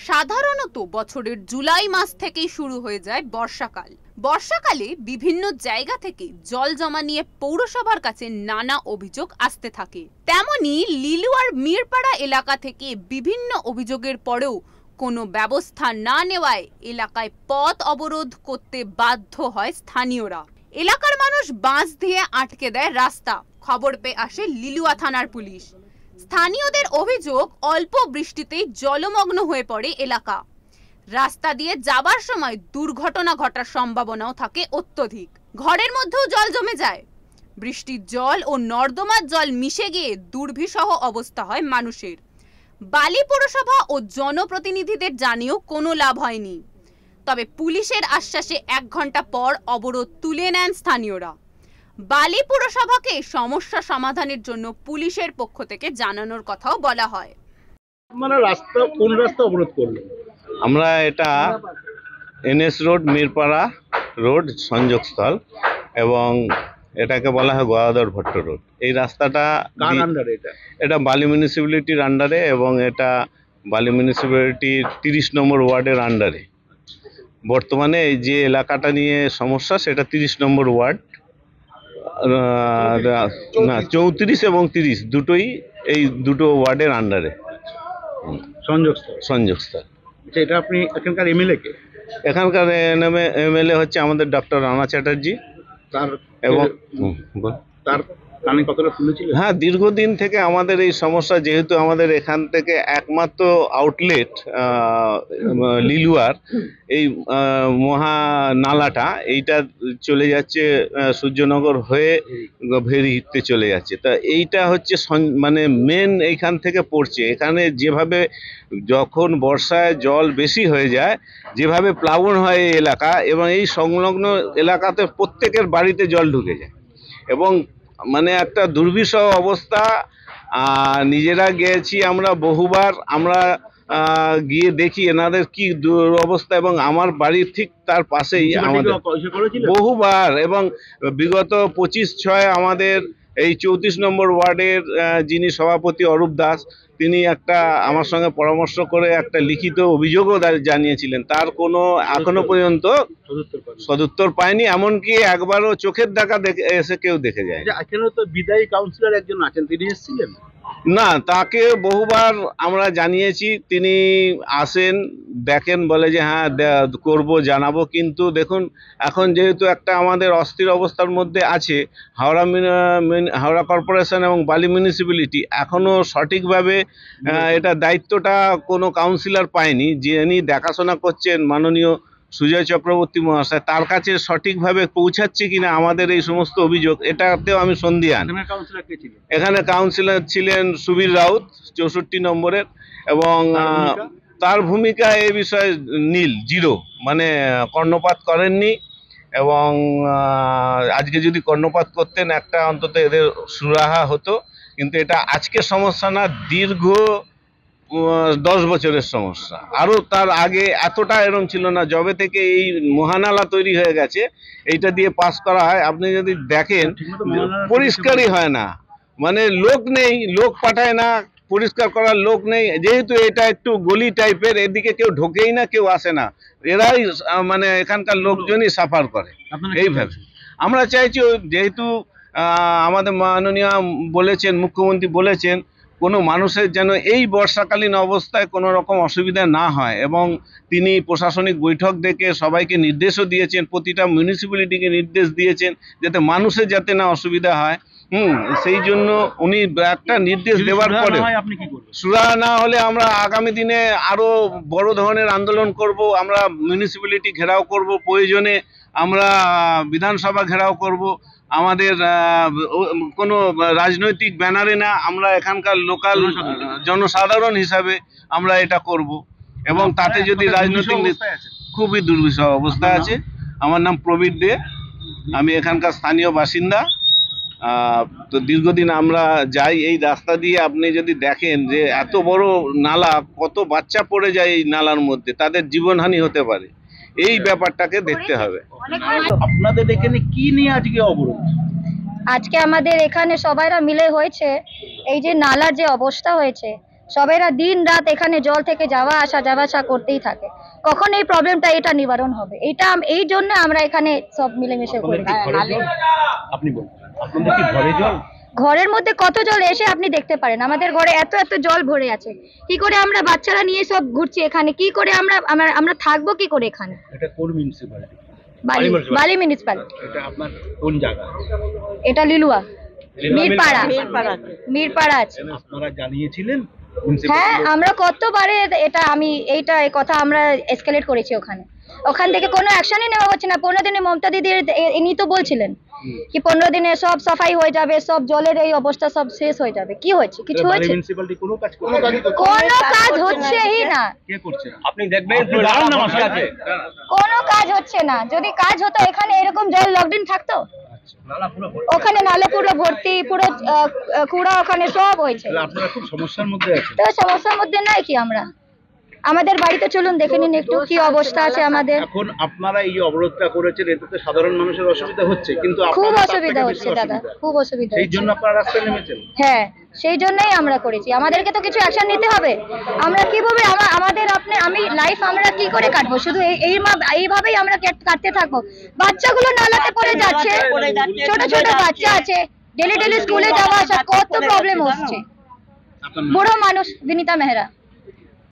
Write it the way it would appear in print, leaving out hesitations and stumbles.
সাধারণত বছরের জুলাই মাস থেকেই শুরু হয়ে যায় বর্ষাকাল। বর্ষাকালে বিভিন্ন জায়গা থেকে জল জমা নিয়ে পৌরসভার কাছে নানা অভিযোগ আসতে থাকে। তেমনি লিলুয়ার মিরপাড়া এলাকা থেকে বিভিন্ন অভিযোগের পরেও কোনো ব্যবস্থা না নেওয়ায় এলাকায় পথ অবরোধ করতে বাধ্য হয় স্থানীয়রা। এলাকার মানুষ বাঁশ দিয়ে আটকে দেয় রাস্তা। খবর পেয়ে আসে লিলুয়া থানার পুলিশ। স্থানীয়দের অভিযোগ, অল্প বৃষ্টিতেই জলমগ্ন হয়ে পড়ে এলাকা। রাস্তা দিয়ে যাবার সময় দুর্ঘটনা ঘটার সম্ভাবনাও থাকে অত্যধিক। ঘরের মধ্যেও জল জমে যায়। বৃষ্টির জল ও নর্দমার জল মিশে গিয়ে দুর্বিষহ অবস্থা হয় মানুষের। বালি পৌরসভা ও জনপ্রতিনিধিদের জানিয়েও কোনো লাভ হয়নি। তবে পুলিশের আশ্বাসে 1 ঘন্টা পর অবরোধ তুলে নেন স্থানীয়রা। বালি পৌরসভাকে সমস্যা সমাধানের জন্য পুলিশের পক্ষ থেকে জানানোর কথাও বলা হয়। মানে রাস্তা কোন রাস্তা অবরোধ করলো? আমরা এটা এনএস রোড, মিরপাড়া রোড সংযোগস্থল এবং এটাকে বলা হয় গদাধর ভট্ট রোড। এই রাস্তাটা কার আন্ডারে? এটা বালি মিউনিসিপ্যালিটির আন্ডারে এবং এটা বালি মিউনিসিপ্যালিটির 30 নম্বর ওয়ার্ডের আন্ডারে। বর্তমানে এই যে এলাকাটা নিয়ে সমস্যা সেটা 30 নম্বর ওয়ার্ড, না 34 এবং 30 দুটোই এই দুটো ওয়ার্ডের আন্ডারে সংযোগস্থল। এটা আপনি এখানকার এমএলএ কে? এখানকার এমএলএ হচ্ছে আমাদের ডক্টর রানা চ্যাটার্জি। তার এবং তার কানে কতটা শুনেছিলেন? হ্যাঁ, দীর্ঘদিন থেকে আমাদের এই সমস্যা, যেহেতু আমাদের এখান থেকে একমাত্র আউটলেট লিলুয়ার এই মহা নালাটা এইটা চলে যাচ্ছে সূর্যনগর হয়ে ভেরিতে চলে যাচ্ছে। তা এইটা হচ্ছে মানে মেন এইখান থেকে পড়ছে। এখানে যেভাবে যখন বর্ষায় জল বেশি হয়ে যায়, যেভাবে প্লাবন হয় এই এলাকা এবং এই সংলগ্ন এলাকাতে প্রত্যেকের বাড়িতে জল ঢুকে যায় এবং মানে একটা দুর্বিষহ অবস্থা। নিজেরা গিয়েছি আমরা বহুবার, আমরা গিয়ে দেখি এনাদের কি দুরবস্থা এবং আমার বাড়ির ঠিক তার পাশেই আমাদের বহুবার এবং বিগত 25/6 আমাদের এই 34 নম্বর ওয়ার্ডের যিনি সভাপতি অরূপ দাস, তিনি একটা আমার সঙ্গে পরামর্শ করে একটা লিখিত অভিযোগও জানিয়েছিলেন। তার কোনো এখনো পর্যন্ত সদুত্তর পায়নি, এমনকি একবারও চোখের দেখা এসে কেউ দেখে যায়। এখানে তো বিদায়ী কাউন্সিলর একজন আছেন, তিনি এসেছিলেন না? তাকে বহুবার আমরা জানিয়েছি, তিনি আসেন, দেখেন, বলে যে হ্যাঁ করব, জানাবো। কিন্তু দেখুন, এখন যেহেতু একটা আমাদের অস্থির অবস্থার মধ্যে আছে হাওড়া কর্পোরেশন এবং বালি মিউনিসিপ্যালিটি, এখনও সঠিকভাবে এটা দায়িত্বটা কোনো কাউন্সিলর পায়নি। যিনি দেখাশোনা করছেন মাননীয় সুজয় চক্রবর্তী মহাশয়, তার কাছে সঠিকভাবে পৌঁছাচ্ছে কিনা আমাদের এই সমস্ত অভিযোগ, এটাতেও আমি সন্দিহান। এখানে কাউন্সিলর ছিলেন সুবীর রাউত 64 নম্বরের এবং তার ভূমিকা এই বিষয়ে নীল, জিরো, মানে কর্ণপাত করেননি। এবং আজকে যদি কর্ণপাত করতেন একটা অন্তত এদের সুরাহা হতো। কিন্তু এটা আজকের সমস্যা না, দীর্ঘ 10 বছরের সমস্যা। আরও তার আগে এতটা এরম ছিল না। যবে থেকে এই মহানালা তৈরি হয়ে গেছে, এইটা দিয়ে পাস করা হয়, আপনি যদি দেখেন পরিষ্কারই হয় না, মানে লোক নেই, লোক পাঠায় না, পরিষ্কার করার লোক নেই। যেহেতু এটা একটু গলি টাইপের, এদিকে কেউ ঢোকেই না, কেউ আসে না, এরাই মানে এখানকার লোকজনই সাফার করে। এইভাবে আমরা চাইছি, যেহেতু আমাদের মাননীয় বলেছেন, মুখ্যমন্ত্রী বলেছেন, কোনো মানুষের যেন এই বর্ষাকালীন অবস্থায় কোনো রকম অসুবিধা না হয় এবং তিনি প্রশাসনিক বৈঠক ডেকে সবাইকে নির্দেশও দিয়েছেন, প্রতিটা মিউনিসিপ্যালিটিকে নির্দেশ দিয়েছেন যাতে মানুষের যাতে না অসুবিধা হয়। সেই জন্য উনি একটা নির্দেশ দেওয়ার পরে সুরাহা না হলে আমরা আগামী দিনে আরও বড় ধরনের আন্দোলন করব। আমরা মিউনিসিপ্যালিটি ঘেরাও করব, প্রয়োজনে আমরা বিধানসভা ঘেরাও করব। আমাদের কোনো রাজনৈতিক ব্যানারে না, আমরা এখানকার লোকাল জনসাধারণ হিসাবে আমরা এটা করব এবং তাতে যদি রাজনৈতিক, খুবই দুর্বিষহ অবস্থা আছে। আমার নাম প্রবীর দে, আমি এখানকার স্থানীয় বাসিন্দা। তো দীর্ঘদিন আমরা যাই এই রাস্তা দিয়ে। আপনি যদি দেখেন যে এত বড় নালা, কত বাচ্চা পড়ে যায় এই নালার মধ্যে, তাদের জীবনহানি হতে পারে। এই ব্যাপারটাকে দেখতে হবে। আপনাদের এখানে কি নিয়ে আজকে অবরোধ? আজকে আমাদের এখানে সবাইরা মিলে হয়েছে, এই যে নালার যে অবস্থা হয়েছে, সবাইরা দিন রাত এখানে জল থেকে যাওয়া আসা করতেই থাকে। কখন এই প্রবলেমটা এটা নিবারণ হবে, এই জন্য আমরা এখানে সব মিলেমিশে করি। আপনি বলুন, আপনাদের কি ঘরে জল? ঘরের মধ্যে কত জল এসে আপনি দেখতে পারেন, আমাদের ঘরে এত এত জল ভরে আছে। কি করে আমরা বাচ্চারা নিয়ে সব ঘুরছি এখানে, কি করে আমরা থাকবো কি করে এখানে? এটা কোন মিউনিসিপ্যালিটি? বালি মিউনিসিপ্যালিটি। এটা আপনার কোন জায়গা? এটা লিলুয়া, মিরপাড়া আছে। আপনারা জানিয়েছিলেন? হ্যাঁ, আমরা কতবারে এই কথা আমরা এসকেলেট করেছি ওখান থেকে কোনো অ্যাকশনই নেওয়া হচ্ছে না। 15 দিনে মমতা দিদি ইনি তো বলছিলেন কি 15 দিনে সব সাফাই হয়ে যাবে, সব জলের এই অবস্থা সব শেষ হয়ে যাবে। কি হয়েছে? কিছু হয়েছে? মিউনিসিপ্যালিটি কোনো কাজ হচ্ছেই না। কে করছে? আপনি দেখবেন কোনো কাজ হচ্ছে না। যদি কাজ হতো এখানে এরকম জল লকডাউন থাকতো? ওখানে নালে পুরো ভর্তি, পুরো কুড়া ওখানে সব হয়েছে। আপনারা খুব সমস্যার মধ্যে আছেন। তো সমস্যার মধ্যে নাই কি আমরা? আমাদের বাড়িতে চলুন দেখে নিন একটু কি অবস্থা আছে আমাদের। এখন আপনারা এই অবরোধটা করেছেন, এতে সাধারণ মানুষের অসুবিধা হচ্ছে, কিন্তু খুব অসুবিধা হচ্ছে দাদা, খুব অসুবিধা। সেই জন্য আপনারা রাস্তায় নেমেছেন? হ্যাঁ, সেই জন্যই আমরা করেছি। আমাদেরকে তো কিছু অ্যাকশন নিতে হবে। আমরা কিভাবে আমি লাইফ আমরা কি করে কাটবো? শুধু এইভাবেই আমরা কাটতে থাকবো। বাচ্চাগুলো নালাতে পড়ে যাচ্ছে, ছোট ছোট বাচ্চা আছে, ডেলি স্কুলে যাওয়া আসা কত প্রবলেম হচ্ছে। বুড়ো মানুষ। বিনীতা মেহরা।